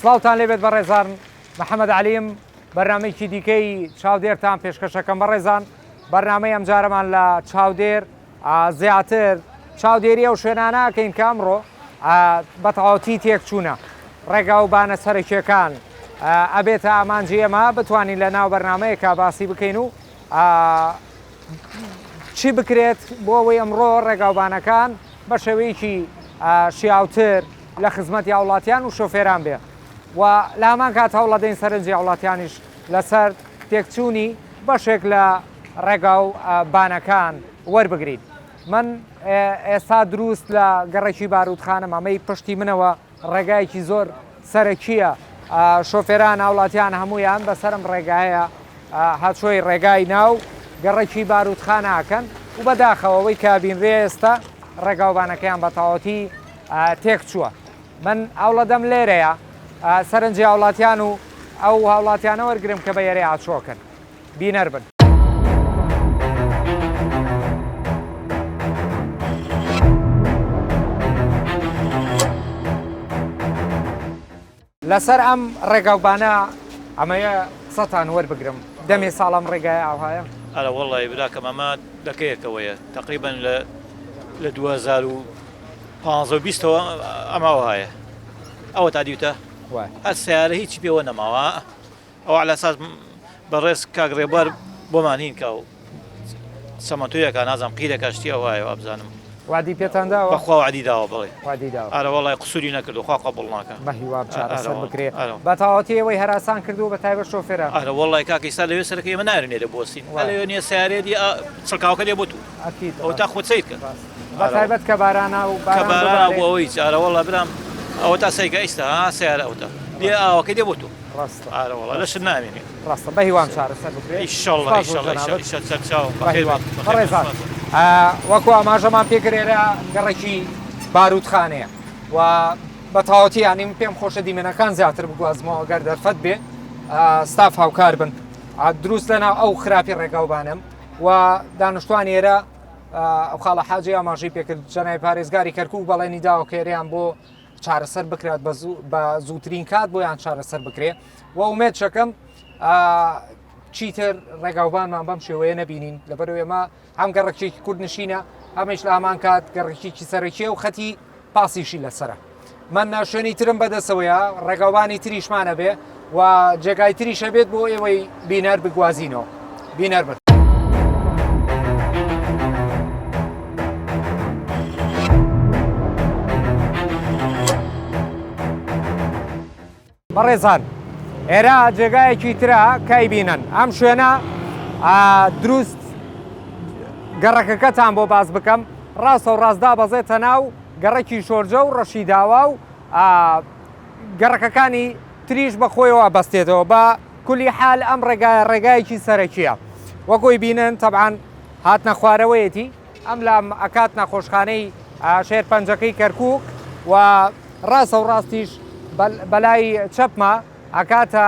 سڵاوتان لێبێت بەڕێزان، محەممەد علیم بەرنمەیەکی دیکەی چاودێرتان پێشکەشەکەم بەڕێزان. بەرنمەی ئەم جارەمان لە چاودێر زیاتر چاودێری ئەو شوێنانەکەین کە ئەمڕۆ بە تەواوەتی تێکچوونە ڕێگا و بانە سەرەکیەکان ئەبێتە ئامانجی ئێمە بتوانین لە ناو بەرنمەیەکە باسی بکەین و چی بکرێت بۆ ئەوەی ئەمڕۆ ڕێگاوبانەکان بە شێوەیەکی شیاوتر لە خزمەتی هاوڵاتیان و شۆفێران بێ و لە هەمان کات هەوڵە دەین سەرنجی هاوڵاتیانیش لەسەر تێکچوونی بەشێک لە ڕێگا و بانەکان وەربگرین. من ئێستا دروست لە گەڕێکی بارودخانەم، ئەمەی پشتی منەوە ڕێگایەکی زۆر سەرەکیە، شۆفێران هاوڵاتیان هەمویان بەسەرم ڕێگایە هاتشۆی ڕێگای ناو گەڕێکی بارودخانەکەن و بەداخەوەی کابینرێ ئێستا ڕێگاوبانەکەیان بە تەواوەتی تێکچووە. من ئەوڵەدەم لێرەیە سەرنجی هاوڵاتیان و ئەو هاوڵاتیانە وەرگرم کە بە یێرەی هاتشۆکن. بینەر بن. لەسەر ئەم ڕێگاوبانە ئەمەیە قسەتان وەربگرم. دەمێ ساڵم ڕێگای ئاوهایە؟ ئەرە وەڵی براکەم ئەمە دەکەیەکەوەیە تقریبن لە 2015ەوە ئەماوە هەیە. ئەوە تا دیوتە هەر سیارە هیچی پێوە نەماوە. ئەو على ئەساس بەڕێز کاگڕێبوار بۆمان هینکە و سەمەتویەکە نازانم قیرەکە شتی ئەوایە وابزانم. وادی پێتان داوە؟ بەخوا وعدی داوە بڵێ. وادی داوە. ئارە وەڵی قسووری نەکردو، خوا قەبوڵ ناکە. بە هیوا چارەسەر بکرێ. بە تەواوەتی ئەوەی هەراسان کردو بە تایبەت شۆفێرە. ئارە وەڵی کاکە ئێستا لەوێ سەرەکە ئێمە نارێنێرە بۆستین. لەوێ نییە سیارێتی چڵکاوەکە لێ بۆ تو. ئەکید. ئەو تا خۆچەیت کە. بە تایبەت کە بارانە و بارانە بۆ ئەوەی ئارە وەڵی برام ئەوە تا سەیکە ئیستا سیارە ئەوتە. لێ ئاوەکە لێ بۆ تو. ڕاستە. ئارە وەڵی لەشت نامێنێ. ڕاستە بە هیوام چارەسەر بکرێ. ئیشەڵڵا ئیشەڵڵا ئیشەڵڵا بەڕێزان وەکو ئاماژەمان پێکرێرە گەڕێکی بارودخانەیە و بە تەواوەتی یانی من پێم خۆشە دیمێنەکان زیاتر بگوازمەوە گەر دەرفەت بێ ستاف هاوکار بن دروست لەناو ئەو خراپی ڕێگاوبانم و دانیشتوان ئێرە ئەو خاڵە حاجی ئاماژەی پێکرد جەنای پارێزگاری کەرکووک بەڵێنی داوە کە ئێرەیان بۆ چارەسەر بکرێت بە زووترین کات بۆیان چارەسەر بکرێ و ئومێد شەکەم چیتر ڕێگاوبانمان بەم شێوەیە نەبینین لەبەرەوەی ئێمە هەم گەڕێکێکی کوردنشینە هەمیش لە هەمان کات گەڕێکێکی سەرەکیە و خەتی پاسیشی لەسرە. من شوێنی ترم بەدەستەوەیە ڕێگاوبانی تریشمانە بێ و جێگای تریشە بێت بۆ ئێوەی بینەر بگوازینەوە. بینەر بن. بەڕێزان ئێرە جێگایەکی ترە کای بینن ئەم شوێنە دروست گەڕەکەکەتان بۆ باز بکەم ڕاستە و ڕاستدا بەزێتە ناو گەڕێکی شۆرجە و ڕەشی داوا و گەڕەکەکانی تریش بە خۆیەوە بەستێتەوە بە کولی حال ئەم ڕێگایەکی سەرەکیە وەکۆی بینن تەبعاان هاتنە خوارەوەیەتی ئەم لە ئەکات نەخۆشخانەی شێرپەنجەکەی کەرکووک و ڕاستە و ڕاستیش بەلای چەپمە ئەکاتە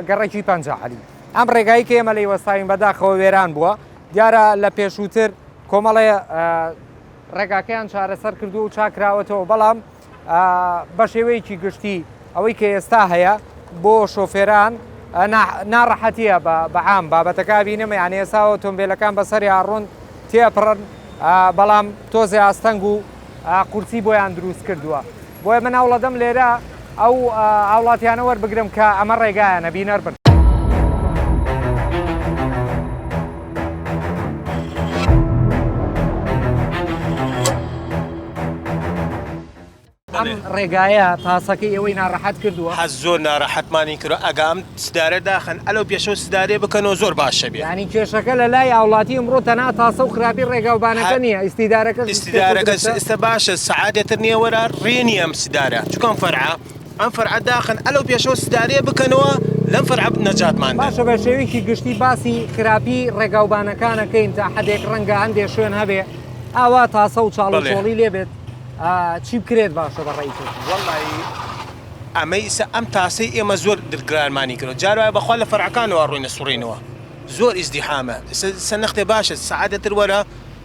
گەڕێکی پەنجەحەلی. ئەم ڕێگایی کە ئێمە لە وەستاوین بەداخەوە وێران بووە دیارە لە پێشووتر کۆمەڵێ ڕێگاکەیان چارەسەر کردو و چاکراوەتەوە بەڵام بە شێوەیەکی گشتی ئەوەی کە ئێستا هەیە بۆ شۆفێران ناڕەحەتیە بەعام بابەتەکە بینم یانە ئێستا ئۆتۆمبیلەکان بەسەری ئاڕۆن تێپڕن بەڵام تۆزێ ئاستەنگ و قورسی بۆیان دروست کردووە. بۆیە من هەوڵەدەم لێرە ئەو هاوڵاتیانە وەربگرم کە ئەمە ڕێگایانە بینەر بن. ئەم ڕێگایە تاسەکەی ئێوەی ناڕەحەت کردووە حەز زۆر ناڕەحەتمانی کرد ئەگام سدارە داخن ئەلو پێشەوە سدارێ بکەنەوە زۆر باشە بێ ینی کێشەکە لە لای ئاوڵاتی ئەمڕۆ تەنا تاسە و خراپی ڕێگاوبانەکە نییە ئیسیدارەکە ئێستا باشە سەعادێتر نییە وەرە ڕێنی ئەم سدارە چکەم فەرعا ئەم فەرعە داخن ئەلو پێشەوە سدارێ بکەنەوە لەم فەرعە نەجاتمان باشە بە شێوەیەکی گشتی باسی خراپی ڕێگاوبانەکانەکەین تا حدێک ڕەنگە هەندێک شوێن هەبێ ئاوا تاسە و چاڵۆڵی لێبێت چی بکرێت باشە بەڕێی وەڵی ئەمەی ئەم تاسی ئێمە زۆر دڵگرانمانی کرد جارواە بەخوا لە فەرعەکانەوە ڕووینە سوڕینەوە زۆر ئیزدیحامە سەنەختێ باشە سعادەتر وەرە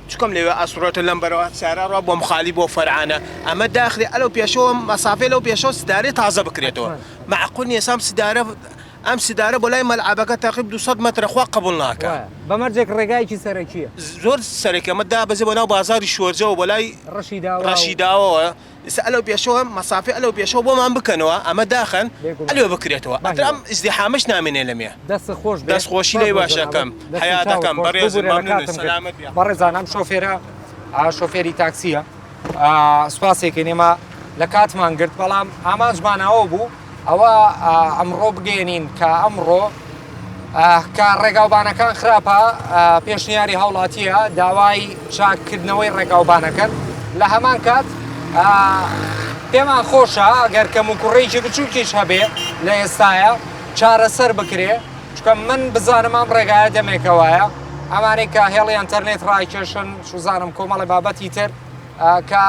چکەم لێوێ ئاسوڕۆتە لەم بەرەوە سارڕ بۆ مخالی بۆ فەرعانە ئەمە داخلی ئەلو پێشەوە مەسافێ لەو پێشەوە سدارێ تازە بکرێتەوە معقول نیە سام سدارە ئەم سدارە بۆ لای مەلعابەکە تاقیب 200 مترەخوا قبول ناکە بەمەرجێک ڕێگایکی سەرەکیە زۆر سەرێکەمە دابەزێ بۆ ناو بازاری شۆرجەوە بۆ لای ڕەشیداوەوە ئەلو پێشەوە مەسافی ئەلو پێشەوە بۆمان بکەنەوە ئەمە داخن ئەلێ بکرێتەوە ئەم ئیزدیحامش نامێنێ لە مێ دەستخۆشی لێ باشەکەم حیاتەکەم بەڕێز بەڕێزان ئەم شۆفێرە شۆفێری تاکسیە سوپاسێکی نێمە لە کاتمان گرت بەڵام ئامانجمانەوە بوو ئەوە ئەمڕۆ بگەێنین کە ئەمڕۆ کە ڕێگاوبانەکان خراپە پێشنیاری هەوڵاتیە داوای چاکردنەوەی ڕێگاوبانەکەن لە هەمان کات پێمان خۆشە ئەگەر کەم و کوڕێکی بچووکیش هەبێ لە ئێستاە چارەسەر بکرێ چکە من بزانم ئەم ڕێگایە دەمێکەوەیە ئەمانەی کە هێڵی ئەنتەرنێت ڕایکێشن شوزانم کۆمەڵی بابەتی تر کە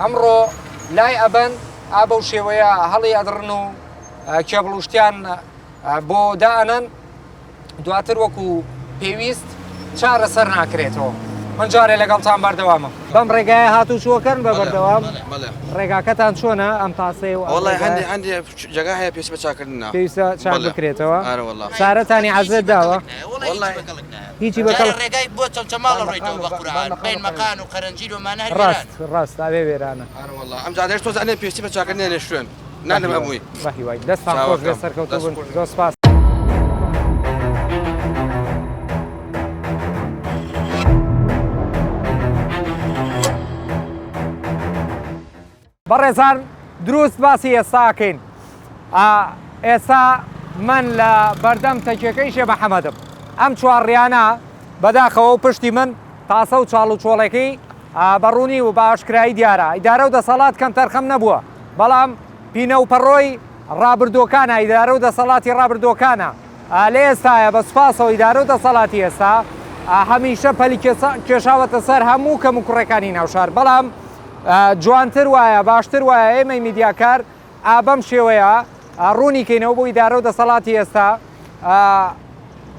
ئەمڕۆ لای ئەبەن ئابە و شێوەیە هەڵی ئەدڕن و کێبڵوشتیان بۆ دانن دواتر وەکو پێویست چارەسەر ناکرێتەوە من جارێ لەگەڵتان بەردەوامە بەم ڕێگایە هاتوو چووەکەن بە بەردەوام ڕێگاکەتان چۆنە ئەم تاسێ و هەندی جگا هەیە پێویست بە چاکردنە پێویستە چاک بکرێتەوە سارەتانی عەزت داوە هیچی بەکەڵ ڕێگای بۆ چەمچەماڵە ڕێیتەوە بە قورآن بین مەکان و قەرەنجیل و مانە ڕاست ئاوێ وێرانە ئەم جادێش تۆ زانێ پێویستی بە چاکردنێنێ شوێن نانم ئەمووی بەهی وای دەستان خۆش بێ سەرکەوتوو بوون زۆر سپاس بەڕێزان دروست باسی ئێستاکەین ئێستا من لە بەردەم تەکیەکەی شێ محەممەدم ئەم چوارڕیانە بەداخەوە و پشتی من تاسە و چاڵ و چۆڵەکەی بەڕوونی و باشکرایی دیارە ئیدارە و دەسەڵات کەم تەرخەم نەبووە بەڵام پینە و پەڕۆی ڕابردووەکانە ئیدارە و دەسەڵاتی ڕابردووەکانە لە ئێستاە بە سوپاسەوە ئیدارە و دەسەڵاتی ئێستا هەمیشە پەلی کێشاوەتە سەر هەموو کەم و کوڕەکانی ناوشار بەڵام جوانتر وایە باشتر وایە ئێمەی میدیاکار بەم شێوەیە ڕوونی کەینەوە بۆ ئیدارە و دەسەڵاتی ئێستا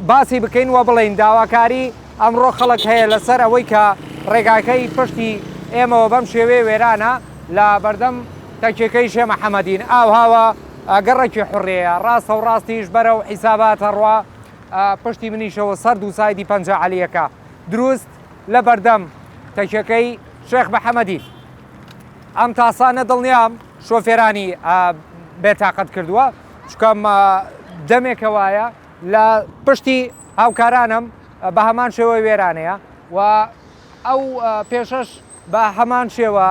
باسی بکەین وە بڵین داواکاری ئەمڕۆ خەڵک هەیە لەسەر ئەوەی کە ڕێگاکەی پشتی ئێمەوە بەم شێوەیە وێرانە لە بەردەم تەکیەکەی شێ محەممەدین ئاوهاوە گەڕێکی حڕەیە ڕاستە و ڕاستیش بەرە و حیساباتە ڕوا پشتی منیشەوە سەرد و سایدی پەنجە عەلیەکە دروست لە بەردەم تەکیەکەی شێخ محەممەدی ئەم تاسانە دڵنیام شۆفێرانی بێتاقەت کردووە چکەم دەمێکەوەیە لە پشتی هاوکارانم بە هەمان شێوە وێرانەیە و ئەو پێشەش بە هەمان شێوە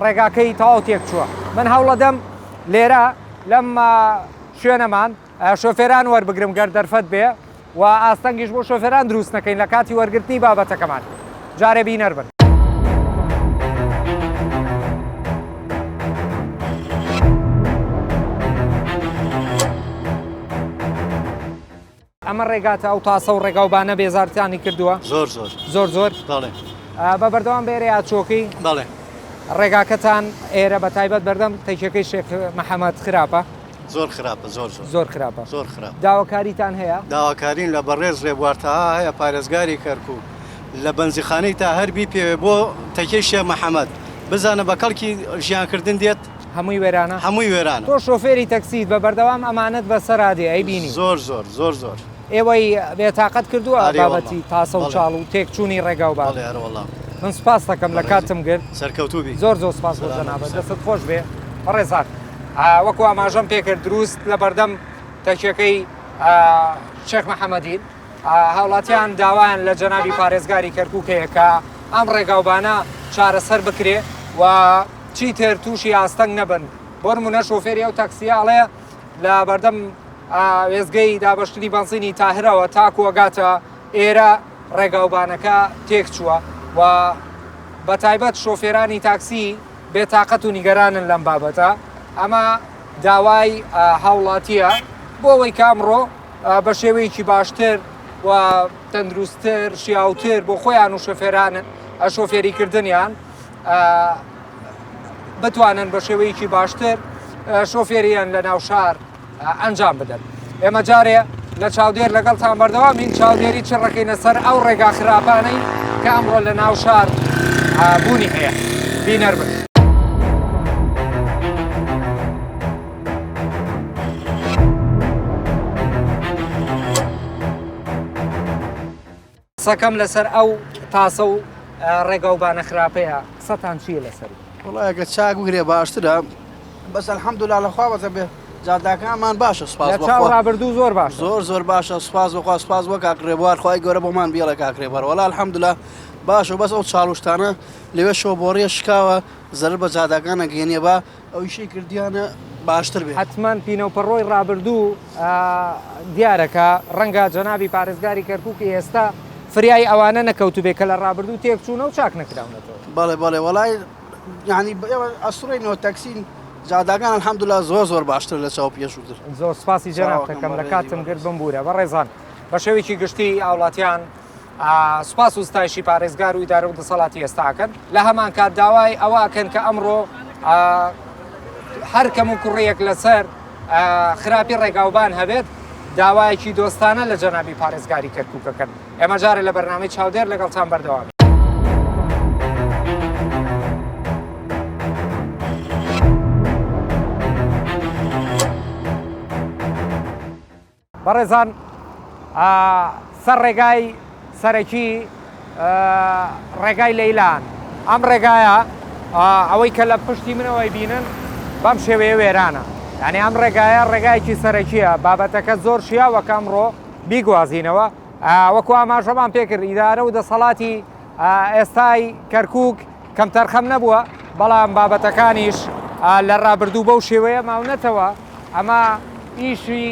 ڕێگاکەی تەواو تێک چووە من هەوڵەدەم لێرە لەم شوێنەمان شۆفێران وەربگرم گەر دەرفەت بێ و ئاستەنگیش بۆ شۆفێران دروست نەکەین لە کاتی وەرگرتنی بابەتەکەمان جارێ بینەر بن ئەمە ڕێگاتە ئەو تاسە و ڕێگاوبانە بێزارتیانی کردووە زۆر زۆر بە بەردەوام بێرە چۆکەی ڕێگاکەتان ئێرە بە تایبەت بەردەم تەکیەکەی شێخ محەممەد خراپە زۆر خراپە زۆر خراپە زۆر خراپ داواکاریتان هەیە داواکارین لە بەڕێز ڕێبوارتەها هەیە پارێزگاری کەرکوو لە بەنزیخانەی تا هەربی پێوێ بۆ تەکیەی شێخ محەممەد بزانە بە کەڵکی ژیانکردن دێت هەمووی وێرانە هەمووی وێرانە تۆ شۆفێری تەکسیت بە بەردەوام ئەمانەت بەسەرادێ ئەی بینی زۆر ئێوەی بێتاقەت کردووە بابەتی تاسە و چاڵ و تێکچوونی ڕێگاوبان من سپاس دەکەم لە کاتم گرت سەرکەوتوبی زۆر سپاس بۆ جەنابەت دەست خۆش بێ بەڕێزان وەکو ئاماژەم پێکرد دروست لە بەردەم تەکیەکەی شێخ محەممەدین هاوڵاتیان داوایان لە جەنابی پارێزگاری کەرکووکەیە کە ئەم ڕێگاوبانە چارەسەر بکرێ و چیتر تووشی ئاستەنگ نەبن بۆ نمونە شۆفێری ئەو تاکسیاڵەیە لە بەردەم وێزگەی دابەشتنی بەنزینی تاهرەوە تاکو وەگاتە ئێرە ڕێگاوبانەکە تێک چووە و بە تایبەت شۆفێرانی تاکسی بێتاقەت و نیگەرانن لەم بابەتە ئەمە داوای هاوڵاتیە بۆ ئەوەی کامڕۆ بە شێوەیەکی باشتر و تەندروستتر شیاوتر بۆ خۆیان و شۆفێریکردنیان بتوانن بە شێوەیەکی باشتر شۆفێریان لە ناو شار ئەنجام بدەن. ئێمە جارێ لە چاودێر لەگەڵتان بەردەوامین چاودێری چڕەکەینە سەر ئەو ڕێگا خراپانەی کە ئەمڕۆ لە ناو شار بوونی هەیە بینەر بن. قسەکەم لەسەر ئەو تاسە و ڕێگاوبانە خراپەیە قسەتان چییە لەسەری؟ وڵای ئەگە چاک بگرێ باشترە بەس ئەلحەمدولیلا لەخوا بەزە بێ جاداکانمان باشە سوپاس لە چاو ڕابردوو زۆر باش زۆر باشە سوپاس بخوا سوپاس وە کاکرێبوار خوای گەورە بۆمان بیڵە کاکرێبەر وەڵا ئەلحەمدولیلا باشە بەس ئەو چاڵوشتانە لەوێ شۆبۆڕیە شکاوە زەرر بە جاداکانە گەێنێ بە ئەو ئیشەی کردیانە باشتر بێت. حتمما پینەوپەڕۆی ڕابردوو دیارەکە ڕەنگە جەنابی پارێزگاری کەرکووکی ئێستا فریای ئەوانە نەکەوتو بێ کە لە ڕابردوو تێکچوونە و چاک نەکراونەتەوە. بەڵێ وەڵای یعنی ئەسوڕێنەوە تەکسین جاداگان الحەمدولیلا زۆر باشتر لە چاو پێشووتر. زۆر سپاسی جەناب دەکەم لە کاتم گرت بمبورە بەڕێزان بە شێوێکی گشتی ئاوڵاتیان سوپاس و ستایشی پارێزگار و ئیدارە و دەسەڵاتی ئێستاکەن لە هەمان کات داوای ئەوەکەن کە ئەمڕۆ هەر کەم و کوڕیەک لەسەر خراپی ڕێگاوبان هەبێت داوایەکی دۆستانە لە جەنابی پارێزگاری کەرکووکەکەن. ئێمە جارێ لە بەرنامەی چاودێر لەگەڵتان بەردەوام. بەڕێزان سەر ڕێگای سەرەکی ڕێگای لەیلان ئەم ڕێگایە ئەوەی کە لە پشتی منەوەی بینن بەم شێوەیە وێرانە یعنی ئەم ڕێگایە ڕێگایکی سەرەکیە بابەتەکە زۆر شیاوە کەمڕۆ بیگوازینەوە وەکو ئاماژەمان پێکرد ئیدارە و دەسەڵاتی ئێستای کەرکووک کەم تەرخەم نەبووە بەڵام بابەتەکانیش لە ڕابردوو بەو شێوەیە ماونەتەوە ئەمە ئیشی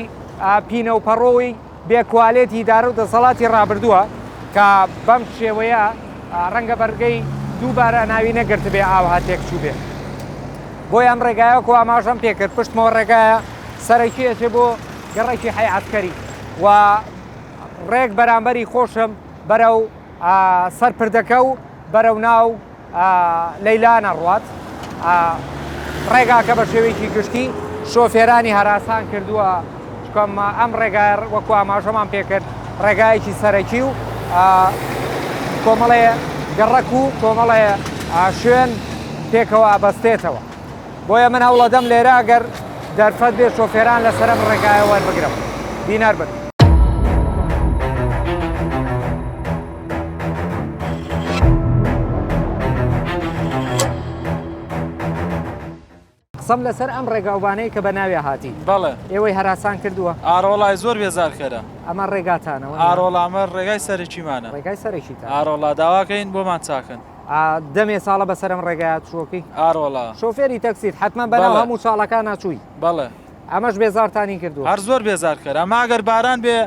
پینە و پەڕۆی بێکوالێتی ئیدارە و دەسەڵاتی ڕابردووە کە بەم شێوەیە ڕەنگە بەرگەی دووبارە ناوی نەگرت بێ ئاو هاتێکچوو بێ بۆی ئەم ڕێگایەکو ئاماژەم پێکرد پشتمەوە ڕێگایە سەرەکیەچێ بۆ گەڕێکی حەی عەسکەری و ڕێک بەرامبەری خۆشم بەرەو سەرپردەکە و بەرەو ناو لەیلانە ڕوات ڕێگاکە بە شێوەیەکی گشتی شۆفێرانی هەراسان کردووە چکەم ئەم ڕێگای وەکو ئاماژەمان پێکرد ڕێگایەکی سەرەکی و کۆمەڵێ گەڕەک و کۆمەڵێ شوێن پێکەوە ئابەستێتەوە بۆیە من هەوڵەدەم لێرە ئەگەر دەرفەت بێ شۆفێران لەسەرم ڕێگایە وەربگرم بینەر بن. قسەم لەسەر ئەم ڕێگاوبانەی کە بە ناوێ هاتی بەڵێ ئێوەی هەراسان کردووە ئاڕۆڵای زۆر بێزارکەرە ئەمە ڕێگاتانەوە ئاڕۆڵامە ڕێگای سەرچیمانە ڕێگای سەرێکیتە ئاڕۆڵا داواکەین بۆمان چاکن دەمێ ساڵە بەسەرم ڕێگایات چۆکی ئاڕۆڵا شۆفێری تەکسیت حتمما بەناو هەموو ساڵەکان ناچووی بەڵێ ئەمەش بێزارتانی کردووە هەر زۆر بێزارکەر ئەمە ئەگەر باران بێ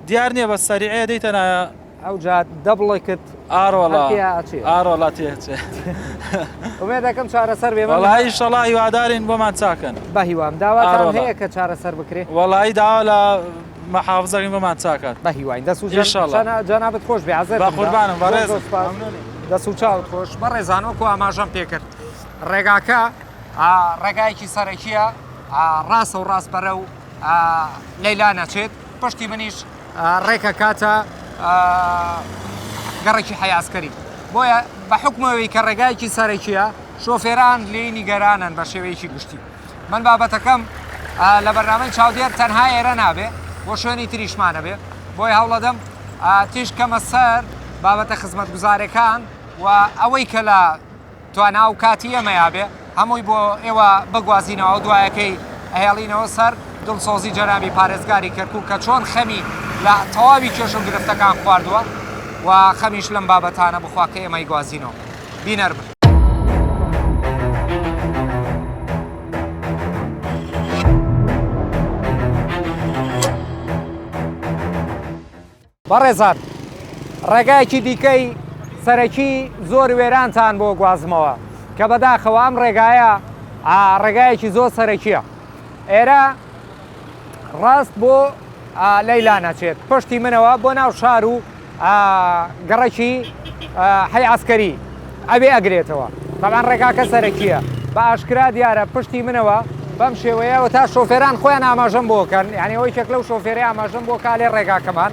دیار نییە بە سەریعەیە دەیتەنایە ئەو جات دەبڵێکت ئاڕۆڵا تێچێ ئومێ دەکەم چارەسەر بێ وەڵایی شەڵا هیوادارین بۆمان چاکەن بە هیوام داواتان هەیە کە چارەسەر بکرێ وەڵایی داوا لە مەحافزەکەین بۆمان چاکات بە هیواین جەنابەت خۆش بێ عەزەت بە قوربانم بەڕێز دەست و چاوت خۆش بەڕێزانەوەکو ئاماژەم پێکرد ڕێگاکە ڕێگایەکی سەرەکیە ڕاستە و ڕاست بەرە و لەیلا نەچێت پشتی منیش ڕێکە کاتە گەڕێکی حەی عەسکەری بۆیە بە حکمەوەی کە ڕێگایەکی سەرەکیە شۆفێران لێی نیگەرانن بە شێوەیەکی گشتی من بابەتەکەم لە بەرنامەی چاودێر تەنها ئێرە نابێ بۆ شوێنی تریشمانە بێ بۆی هەوڵەدەم تیشکەمە سەر بابەتە خزمەتگوزارەکان و ئەوەی کە لە توانا و کاتی ئەمەیا بێ هەمووی بۆ ئێوە بگوازینەوە و دوایەکەی ئەهێڵینەوە سەر دڵسۆزی جەنابی پارێزگاری کەرکووک کە چۆن خەمی لە تەواوی کێشە گرفتەکان خواردووە و خەمیش لەم بابەتانە بخوا کە ئێمەی گوازینەوە بینەر بن. بەڕێزان ڕێگایکی دیکەی سەرەکی زۆر وێرانتان بۆ گوازمەوە کە بەداخەوە ئەم ڕێگایە ڕێگایەکی زۆر سەرەکیە ئێرە ڕاست بۆ لەیلا نەچێت پشتی منەوە بۆ ناو شار و گەڕەکی حەی عەسکەری ئەبێ ئەگرێتەوە تەمان ڕێگاکە سەرەکیە بە ئاشکرا دیارە پشتی منەوە بەم شێوەیەوە تا شۆفێران خۆیان ئاماژەم بۆکەن یعنی ئەوەی کێک لەو شۆفێری ئاماژەم بۆ کالێ ڕێگاکەمان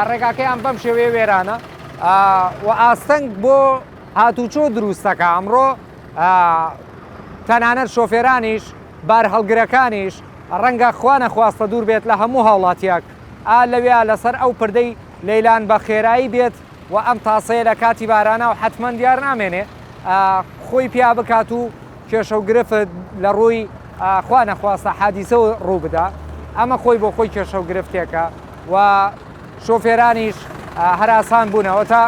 ڕێگاکەیان بەم شێوەیە وێرانە و ئاستەنگ بۆ هاتوچۆ دروستەکە ئەمڕۆ تەنانەت شۆفێرانیش بار هەڵگرەکانیش ڕەنگە خوا نەخواستە دوور بێت لە هەموو هاوڵاتیاک لەوێ لەسەر ئەو پردەی لەیلان بە خێرایی بێت و ئەم تاسەیە لە کاتی بارانە و حتمما دیار نامێنێ خۆی پیا بکات و کێشە و گرفت لە ڕووی خوا نەخواستە حادیسە و ڕوو بدا ئەمە خۆی بۆ خۆی کێشە و گرفتێکە و شۆفێرانیش هەراسان بوونەوە تا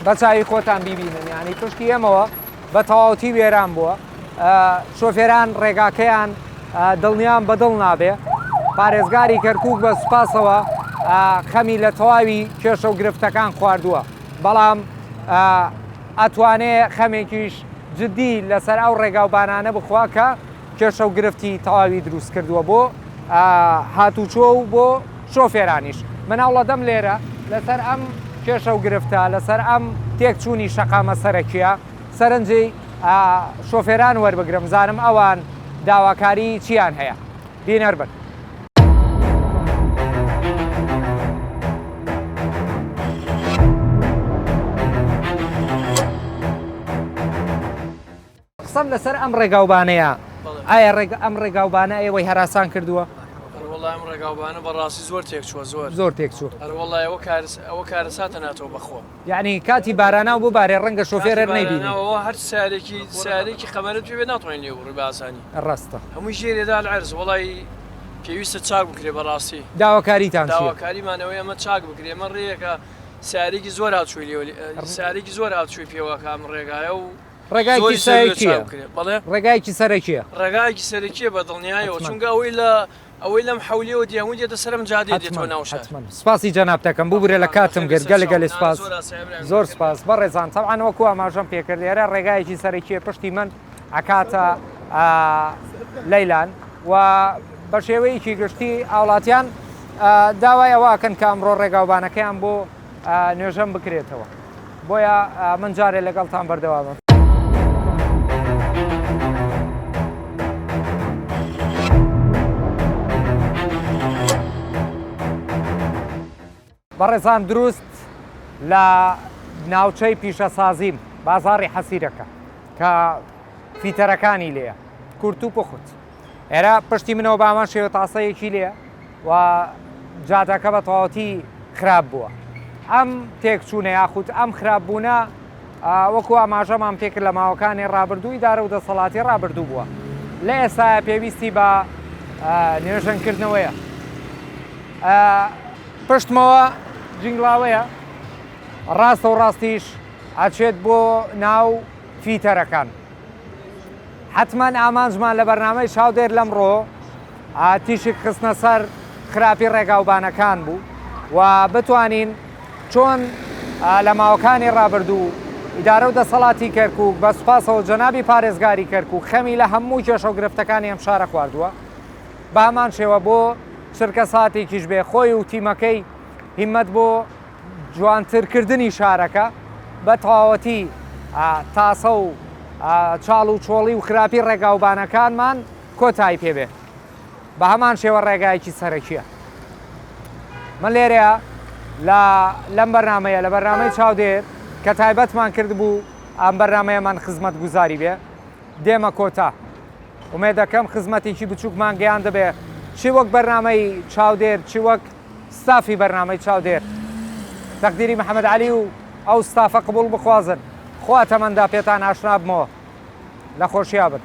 بەچوی خۆتان بیبینن ینی پشتی ئێمەوە بە تەواوەتی وێران بووە شۆفێران ڕێگاکەیان دڵنیان بەدڵ نابێ پارێزگاری کەرکووک بە سوپاسەوە خەمی لە تەواوی کێشە و گرفتەکان خواردووە بەڵام ئەتوانێ خەمێکیش جدی لەسەر ئەو ڕێگاوبانانە بخوا کە کێشە و گرفتی تەواوی دروست کردووە بۆ هاتوچۆ و بۆ شۆفێرانیش مناوڵە دەم لێرە لەسەر ئەم کێشە و گرفتە لەسەر ئەم تێکچوونی شەقامە سەرەکیە سەرنجی شۆفێران وەربگرم زانم ئەوان داواکاری چیان هەیە بینەر بن قسەم لەسەر ئەم ڕێگاوبانەیە ئایا ئەم ڕێگاوبانە ئێوەی هەراسان کردووە ئەم ڕێگاوبانە بەڕاستی زۆر تێکچووە زۆر تێکچوو هەروەڵای ئەوە کارەساتە ناتەوە بەخۆ یعنی کاتی بارانە و بۆ بارێ ڕەنگە شۆفێرە نەیبینەوە هەر سارێکی خەمەرت پێ ناتوانین لێ ڕووی باسانی ڕاستە هەمووی ژێرێدا لە عەرز وڵی پێویستە چاک بکرێ بەڕاستی داواکاریتان داواکاریمانەوەی ئەمە چاک بکرێ ئەمە ڕێیەکە سارێکی زۆر هاتووی لێ سارێکی زۆر هاتووی پێوەکە ئەم ڕێگایە و ڕێگایکی سەرەکیە ڕێگایکی سەرەکیە ڕێگایکی سەرەکیە بە دڵنیایەوە چونکە ئەوەی لەم حولیەوە دیاون دێتە سەرم جادێ دێتەوە ناوشار سپاسی جەنابتەکەم ببورێ لە کاتم گرت گەلگەلی سپاس زۆر سپاس بەڕێزان تەوان وەکو ئاماژەم پێکرد ێرە ڕێگایەکی سەرەکیە پشتی من ئەکاتە لەیلان و بە شێوەیەکی گشتی ئاوڵاتیان داوای ئەوواکەن کە ئەمڕۆ ڕێگاوبانەکەیان بۆ نوێژەم بکرێتەوە بۆیە من جارێ لەگەڵتان بەردەوامە بەڕێزان دروست لە ناوچەی پیشەسازیم بازاڕی حەسیرەکە کە فیتەرەکانی لێە کورت و پخوت ئێرە پشتی منەوە بامان شێوە تاسەیەکی لێە و جادەکە بە تەواوەتی خراپ بووە ئەم تێکچوونە یاخود ئەم خراپبوونە وەکو ئاماژەمان پێکرد لە ماوەکانی ڕابردووی دارە و دەسەڵاتی ڕابردوو بووە لە ئێستا پێویستی بە نوێژەنکردنەوەیە پشتمەوە جنگڵاوەیە ڕاستە و ڕاستیش ئەچێت بۆ ناو فیتەرەکان حتمما ئامانجمان لە بەرنامەی چاودێر لەمڕۆ تیشک خستنە سەر خراپی ڕێگاوبانەکان بوو و بتوانین چۆن لە ماوەکانی ڕابردوو ئیدارە و دەسەڵاتی کەرکووک بە سوپاسەوە جەنابی پارێزگاری کەرکووک خەمی لە هەموو کێشە و گرفتەکانی ئەم شارە خواردووە بە هەمان شێوە بۆ چرکە ساتێکیش بێ خۆی و تیمەکەی هیممەت بۆ جوانترکردنی شارەکە بە تەواوەتی تاسە و چاڵ و چۆڵی و خراپی ڕێگاوبانەکانمان کۆتایی پێبێ بە هەمان شێوە ڕێگایەکی سەرەکیە من لێرەیە لەم بەرنمەیە لە بەرنامەی چاودێر کە تایبەتمان کرد بوو ئەم بەرنمەیەمان خزمەت گوزاری بێ دێمە کۆتا ومێ دەکەم خزمەتێکی بچووکمان گەیان دەبێ چی وەک بەرنامەی چاودێر چی وەک ستافی بەرنامەی چاودێر تەقدیری محەممەد عەلی و ئەو ستافە قبول بخوازن خوا تەمەندا پێتان ئاشنا بمەوە لە خۆشییا بن